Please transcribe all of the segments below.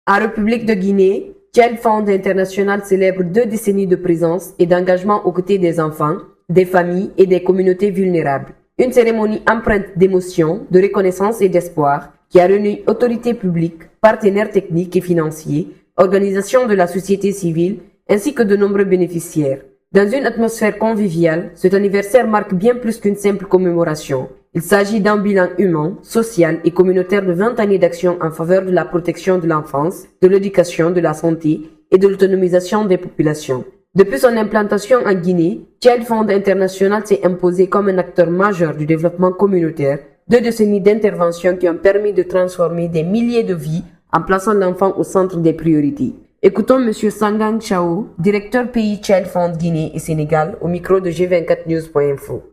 En République de Guinée, Child Fund International célèbre 2 décennies de présence et d'engagement aux côtés des enfants, des familles et des communautés vulnérables. Une cérémonie empreinte d'émotion, de reconnaissance et d'espoir qui a réuni autorités publiques, partenaires techniques et financiers, organisations de la société civile ainsi que de nombreux bénéficiaires. Dans une atmosphère conviviale, cet anniversaire marque bien plus qu'une simple commémoration. Il s'agit d'un bilan humain, social et communautaire de 20 années d'action en faveur de la protection de l'enfance, de l'éducation, de la santé et de l'autonomisation des populations. Depuis son implantation en Guinée, Child Fund International s'est imposé comme un acteur majeur du développement communautaire, 2 décennies d'intervention qui ont permis de transformer des milliers de vies en plaçant l'enfant au centre des priorités. Écoutons M. Sangang Chao, directeur pays Child Fund Guinée et Sénégal, au micro de G24news.info.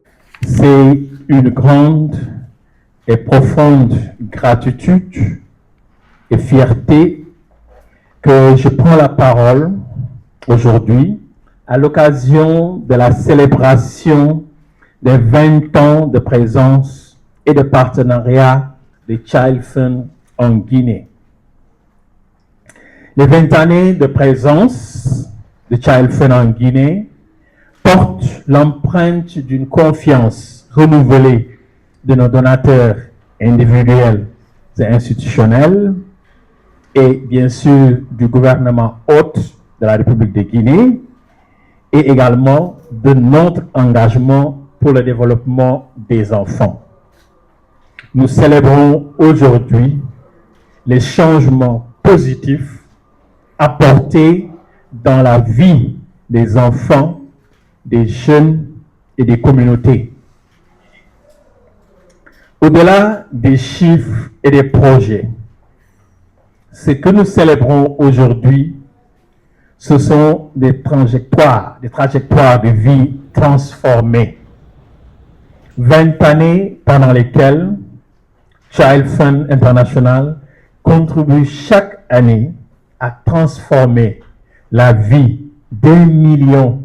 C'est une grande et profonde gratitude et fierté que je prends la parole aujourd'hui à l'occasion de la célébration des 20 ans de présence et de partenariat de Child Fund en Guinée. Les 20 années de présence de Child Fund en Guinée portent l'empreinte d'une confiance renouvelée de nos donateurs individuels et institutionnels et bien sûr du gouvernement hôte de la République de Guinée et également de notre engagement pour le développement des enfants. Nous célébrons aujourd'hui les changements positifs apportés dans la vie des enfants, des jeunes et des communautés. Au-delà des chiffres et des projets, ce que nous célébrons aujourd'hui, ce sont des trajectoires de vie transformées. 20 années pendant lesquelles Child Fund International contribue chaque année à transformer la vie d'1 million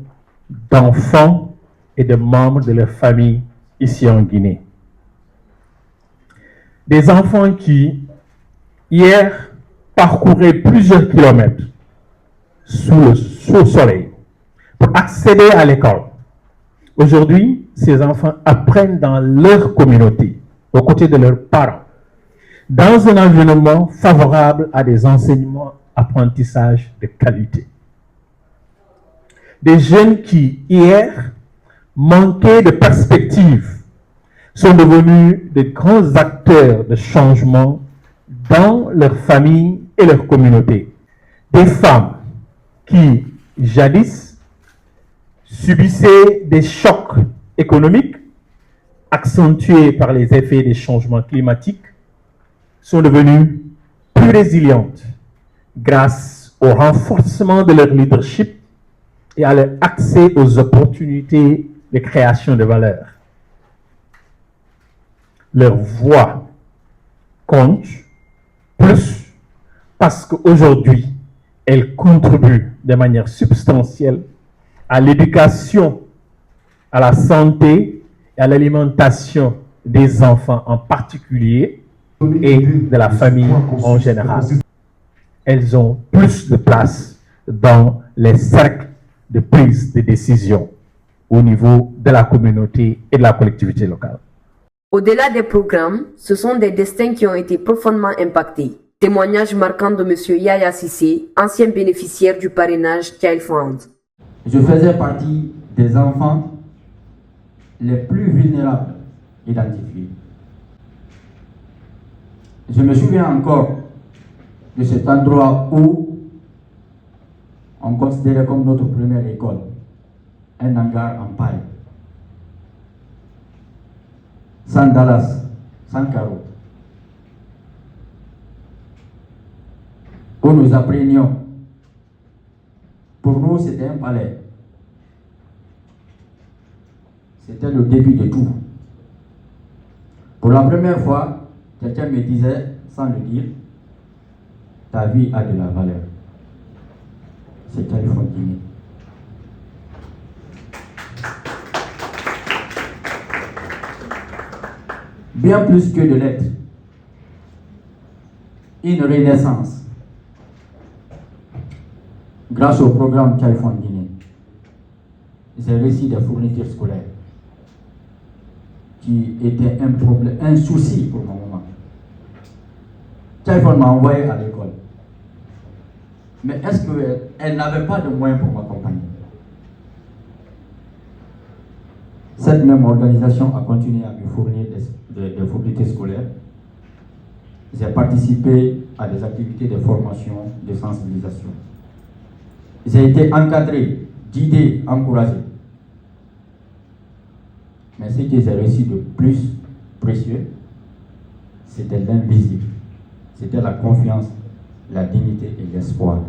d'enfants et de membres de leur famille ici en Guinée. Des enfants qui, hier, parcouraient plusieurs kilomètres sous le soleil pour accéder à l'école. Aujourd'hui, ces enfants apprennent dans leur communauté, aux côtés de leurs parents, dans un environnement favorable à des enseignements, apprentissages de qualité. Des jeunes qui, hier, manquaient de perspectives, sont devenus de grands acteurs de changement dans leur famille et leur communauté. Des femmes qui, jadis, subissaient des chocs économiques accentués par les effets des changements climatiques, sont devenues plus résilientes grâce au renforcement de leur leadership et à leur accès aux opportunités de création de valeur. Leur voix compte plus parce qu'aujourd'hui, elles contribuent de manière substantielle à l'éducation, à la santé et à l'alimentation des enfants en particulier et de la famille en général. Elles ont plus de place dans les cercles de prise de décision au niveau de la communauté et de la collectivité locale. Au-delà des programmes, ce sont des destins qui ont été profondément impactés. Témoignage marquant de M. Yaya Sissé, ancien bénéficiaire du parrainage Child Fund. Je faisais partie des enfants les plus vulnérables identifiés. Je me souviens encore de cet endroit où on considérait comme notre première école, un hangar en paille. Sans Dallas, sans carreaux. Où nous apprenions. Pour nous, c'était un palais. C'était le début de tout. Pour la première fois, quelqu'un me disait, sans le dire, ta vie a de la valeur. C'est Child Fund Guinée. Bien plus que de l'être. Une renaissance grâce au programme Child Fund Guinée, j'ai réussi des fournitures scolaires qui étaient un problème, un souci pour ma maman. Child Fund m'a envoyé à l'école. Mais est-ce qu'elle n'avait pas de moyens pour m'accompagner? Cette même organisation a continué à me fournir des fournitures scolaires. J'ai participé à des activités de formation, de sensibilisation. J'ai été encadré, guidé, encouragé. Mais ce que j'ai reçu de plus précieux, c'était l'invisible. C'était la confiance, la dignité et l'espoir.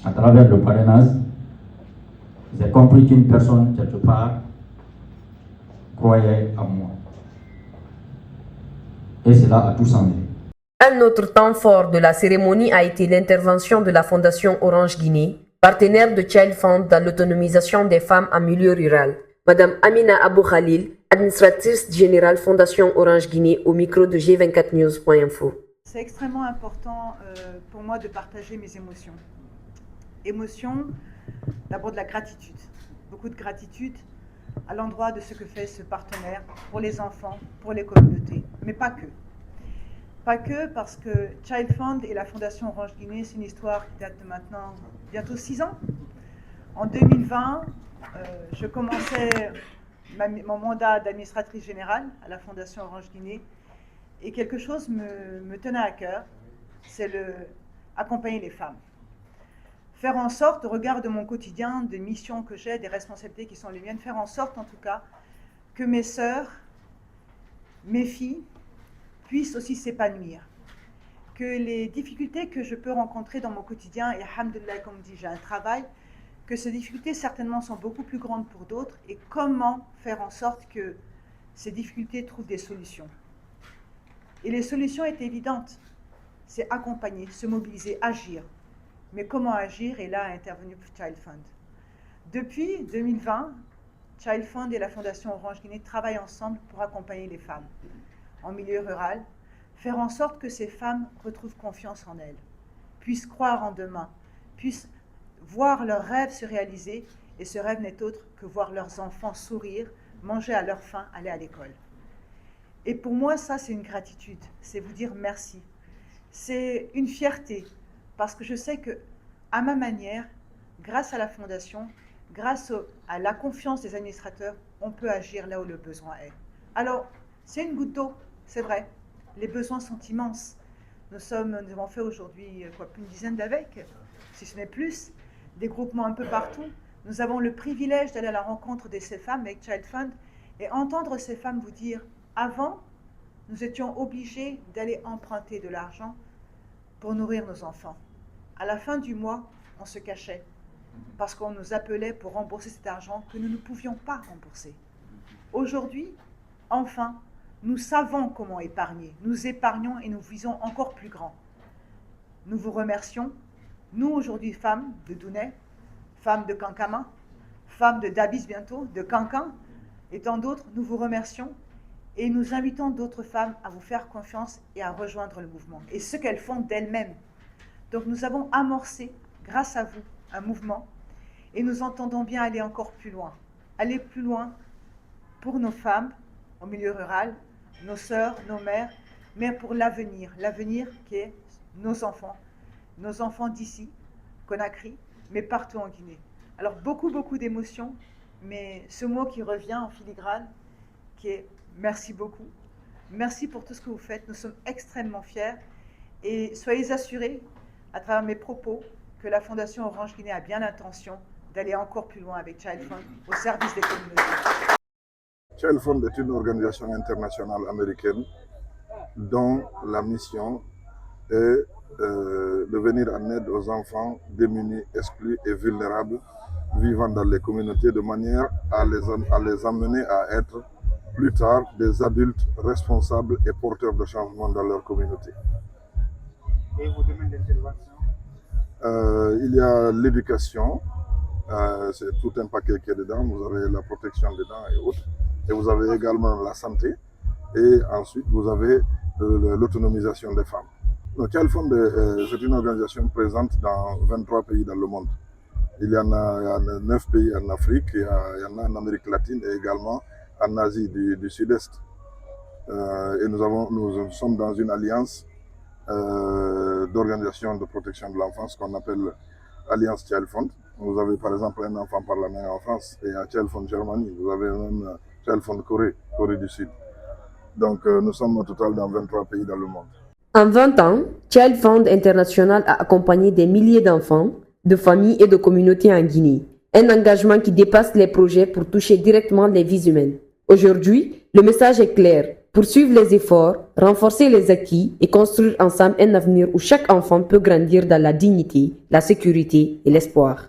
À travers le parrainage, j'ai compris qu'une personne, quelque part, croyait en moi. Et cela a tout changé. Un autre temps fort de la cérémonie a été l'intervention de la Fondation Orange Guinée, partenaire de Child Fund dans l'autonomisation des femmes en milieu rural. Madame Amina Abou Khalil, administratrice générale Fondation Orange Guinée, au micro de G24news.info. C'est extrêmement important pour moi de partager mes émotions. Émotions, d'abord de la gratitude, beaucoup de gratitude à l'endroit de ce que fait ce partenaire pour les enfants, pour les communautés, mais pas que. Pas que parce que Child Fund et la Fondation Orange Guinée, c'est une histoire qui date de maintenant bientôt 6 ans. En 2020, je commençais mon mandat d'administratrice générale à la Fondation Orange Guinée et quelque chose me tenait à cœur, c'est accompagner les femmes. Faire en sorte, au regard de mon quotidien, des missions que j'ai, des responsabilités qui sont les miennes, faire en sorte en tout cas que mes sœurs, mes filles, puissent aussi s'épanouir. Que les difficultés que je peux rencontrer dans mon quotidien, et alhamdoulilah, comme dit, j'ai un travail, que ces difficultés certainement sont beaucoup plus grandes pour d'autres, et comment faire en sorte que ces difficultés trouvent des solutions. Et les solutions étaient évidentes. C'est accompagner, se mobiliser, agir. Mais comment agir? Et là est intervenu Child Fund. Depuis 2020, Child Fund et la Fondation Orange Guinée travaillent ensemble pour accompagner les femmes en milieu rural, faire en sorte que ces femmes retrouvent confiance en elles, puissent croire en demain, puissent voir leurs rêves se réaliser, et ce rêve n'est autre que voir leurs enfants sourire, manger à leur faim, aller à l'école. Et pour moi, ça, c'est une gratitude, c'est vous dire merci. C'est une fierté, parce que je sais que, à ma manière, grâce à la Fondation, grâce à la confiance des administrateurs, on peut agir là où le besoin est. Alors, c'est une goutte d'eau, c'est vrai. Les besoins sont immenses. Nous avons fait aujourd'hui plus d'une dizaine d'AVEC, si ce n'est plus, des groupements un peu partout. Nous avons le privilège d'aller à la rencontre de ces femmes avec Child Fund et entendre ces femmes vous dire, avant, nous étions obligés d'aller emprunter de l'argent pour nourrir nos enfants. À la fin du mois, on se cachait parce qu'on nous appelait pour rembourser cet argent que nous ne pouvions pas rembourser. Aujourd'hui, enfin, nous savons comment épargner. Nous épargnons et nous visons encore plus grand. Nous vous remercions. Nous, aujourd'hui, femmes de Dounet, femmes de Kankama, femmes de Dabis bientôt, de Kankan et tant d'autres, nous vous remercions et nous invitons d'autres femmes à vous faire confiance et à rejoindre le mouvement et ce qu'elles font d'elles-mêmes. Donc nous avons amorcé, grâce à vous, un mouvement et nous entendons bien aller encore plus loin. Aller plus loin pour nos femmes au milieu rural, nos sœurs, nos mères, mais pour l'avenir qui est nos enfants d'ici, Conakry, mais partout en Guinée. Alors beaucoup d'émotions, mais ce mot qui revient en filigrane, qui est merci beaucoup. Merci pour tout ce que vous faites, nous sommes extrêmement fiers et soyez assurés, à travers mes propos, que la Fondation Orange Guinée a bien l'intention d'aller encore plus loin avec Child Fund au service des communautés. Child Fund est une organisation internationale américaine dont la mission est de venir en aide aux enfants démunis, exclus et vulnérables vivant dans les communautés de manière à les amener à être plus tard des adultes responsables et porteurs de changement dans leur communauté. Et vos domaines d'intervention? Il y a l'éducation, c'est tout un paquet qui est dedans, vous avez la protection dedans et autres. Et vous avez également la santé et ensuite vous avez l'autonomisation des femmes. Le Child Fund, c'est une organisation présente dans 23 pays dans le monde. Il y en a 9 pays en Afrique, il y en a en Amérique latine et également en Asie du Sud-Est. Et nous sommes dans une alliance d'organisations de protection de l'enfance qu'on appelle Alliance Child Fund. Vous avez par exemple un enfant par la main en France et un Child Fund Germanie. Vous avez même Child Fund Corée du Sud. Donc nous sommes au total dans 23 pays dans le monde. En 20 ans, Child Fund International a accompagné des milliers d'enfants, de familles et de communautés en Guinée. Un engagement qui dépasse les projets pour toucher directement les vies humaines. Aujourd'hui, le message est clair. Poursuivre les efforts, renforcer les acquis et construire ensemble un avenir où chaque enfant peut grandir dans la dignité, la sécurité et l'espoir.